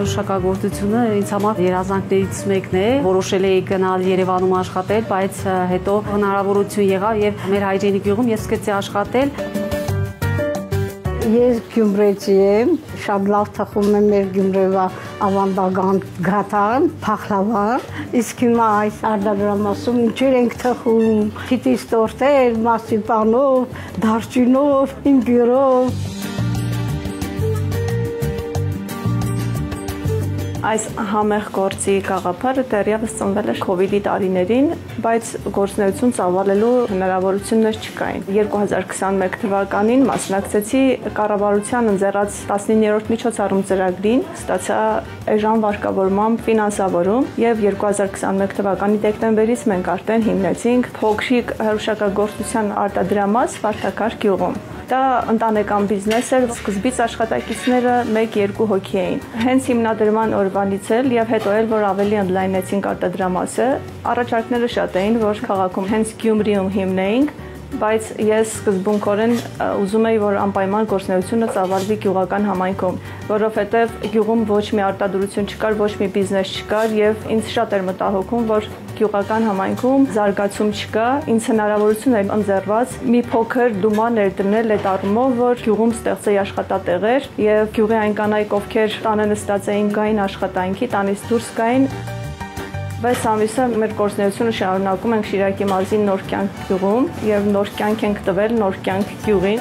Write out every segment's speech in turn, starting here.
Հրաշքագործությունը ինձ համար երազանքներից մեկն է։ Որոշել էի գնալ Երևանում աշխատել, բայց հետո հնարավորություն եղավ եւ մեր հայրենի գյուղում ես սկսեցի աշխատել։ Ես Գյումրեցի եմ, շատ լավ թխում եմ մեր Գյումրեվա ավանդական գաթան, փախլավան, իսկ հիմա այս արտադրամասում ինչեր ենք թխում, քիթիս տորտեր, մասիպանով, դարչինով, իմբիրով։ Այս համեղ գործի գաղափարը դեռևս ծնվել էր COVID-ի տարիներին, բայց գործունեություն ծավալելու հնարավորություններ չկային։ 2021 թվականին մասնակցեցի կառավարության ընձեռած 19-րդ միջոցառում ծրագրին, ստացա էժան վարկավորմամբ ֆինանսավորում եւ 2021 թվականի դեկտեմբերից մենք արդեն հիմնեցինք փոքրիկ հրաշքագործության արտադրամաս Վարդակար գյուղում։ Դա ընտանեկան բիզնես էր, սկզբից աշխատակիցները 1-2 հոգի էին։ Հենց հիմնադրման օրվանից էլ եւ հետո էլ որ ավելի ընդլայնեցինք արտադրամասը, առաջարկները շատ էին, որ քաղաքում հենց Գյումրիում հիմնեինք, բայց ես սկզբունքորեն ուզում էի, որ անպայման գործունեությունը ծավալվի գյուղական համայնքում, որովհետև գյուղում ոչ մի արտադրություն չկար, ոչ մի բիզնես չկար եւ ինձ շատ էր մտահոգում, որ գյուղական համայնքում զարգացում չկա, ինձ հնարավորություն էր ընձեռված մի փոքր դումա ներդնել այդ առումով, որ գյուղում ստեղծեի աշխատատեղեր եւ գյուղի այն կանայք, ովքեր տանը նստած էին, գային աշխատանքի, տանից դուրս գային։ 6 ամիսը մեր գործունեությունը շարունակում ենք Շիրակի մարզի Նոր կյանք գյուղում եւ նոր կյանք ենք տվել Նոր կյանք գյուղին։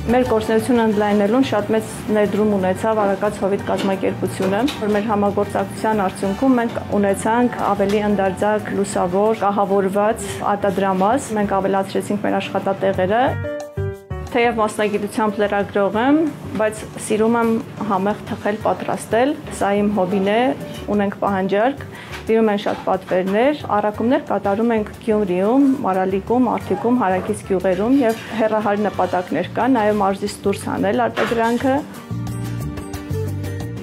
Մեր գործունեությունը ընդլայնելուն շատ մեծ ներդրում ունեցավ Արաքած Հովիտ կազմակերպությունը, որ մեր համագործակցության արդյունքում մենք ունեցանք ավելի ընդարձակ, լուսավոր, կահավորված արտադրամաս, մենք ավելացրեցինք մեր աշխատատեղերը։ Թեև մասնագիտությամբ լրագրող եմ, բայց սիրում եմ համեղ թխել, պատրաստել, սա իմ հոբին է, ունենք պահանջարկ, տիրում են շատ պատվերներ, առաքումներ կատարում ենք Գյումրիում, Մարալիկում, Արտիկում, հարակից գյուղերում եւ հեռահար նպատակներ կան, նաեւ մարզից դուրս հանել արտադրանքը։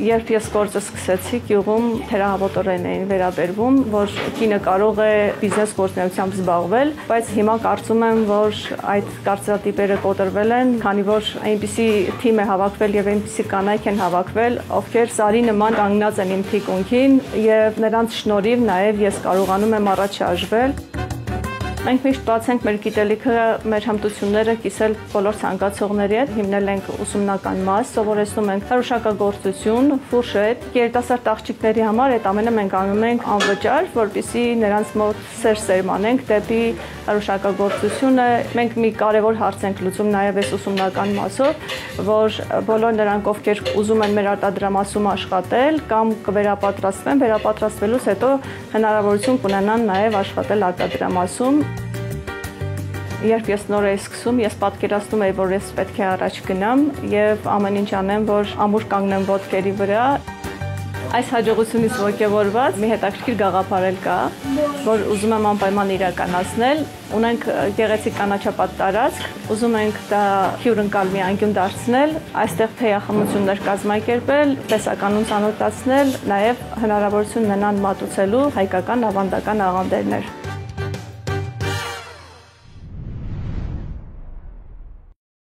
Երբ ես գործը սկսեցի, գյուղում թերահավոտորեն էին վերաբերվում, որ կինը կարող է բիզնես գործունեությամբ զբաղվել, բայց հիմա կարծում եմ, որ այդ կարծրատիպերը կոտրվել են, քանի որ այնպիսի թիմ է հավաքվել եւ այնպիսի կանայք են հավաքվել, ովքեր սարի նման կանգնած են իմ թիկունքին եւ նրանց շնորհիվ նաեւ ես կարողանում եմ առաջ շարժվել։ Մենք միշտ բացենք մեր գիտելիքը, մեր հմտությունները կիսել բոլոր ցանկացողների հետ, հիմնել ենք ուսումնական մաս, սովորեցնում ենք հրաշքագործություն, ֆուրշետ, երիտասարդ աղջիկների համար այդ ամենը մենք անում ենք անվճար, որպեսզի նրանց մոտ սեր սերմանենք դեպի հրաշքագործությունը։ Մենք մի կարևոր հարց ենք լուծում նաև այս ուսումնական մասով, որ բոլոր նրանք, ովքեր ուզում են մեր արտադրամասում աշխատել կամ կվերապատրաստվեն, վերապատրաստվելուց հետո հնարավորություն կունենան նաև աշխատել արտադրամասում։ Երբ ես նոր էի սկսում, ես պատկերացնում էի, որ ես պետք է առաջ գնամ եւ ամեն ինչ անեմ, որ ամուր կանգնեմ ոտքերի վրա։ Այս հաջողությունից ողջավորված մի հետաքրքիր գաղափար կա, որ ուզում եմ անպայման իրականացնել։ Ունենք գեղեցիկ կանաչապատ տարածք, ուզում ենք դա հյուրընկալ մի անկյուն դարձնել, այստեղ թեյախմություններ կազմակերպել, տեսականուն ծանոթացնել, նաեւ հնարավորություն ունենան մատուցելու հայկական ավանդական աղանդերներ։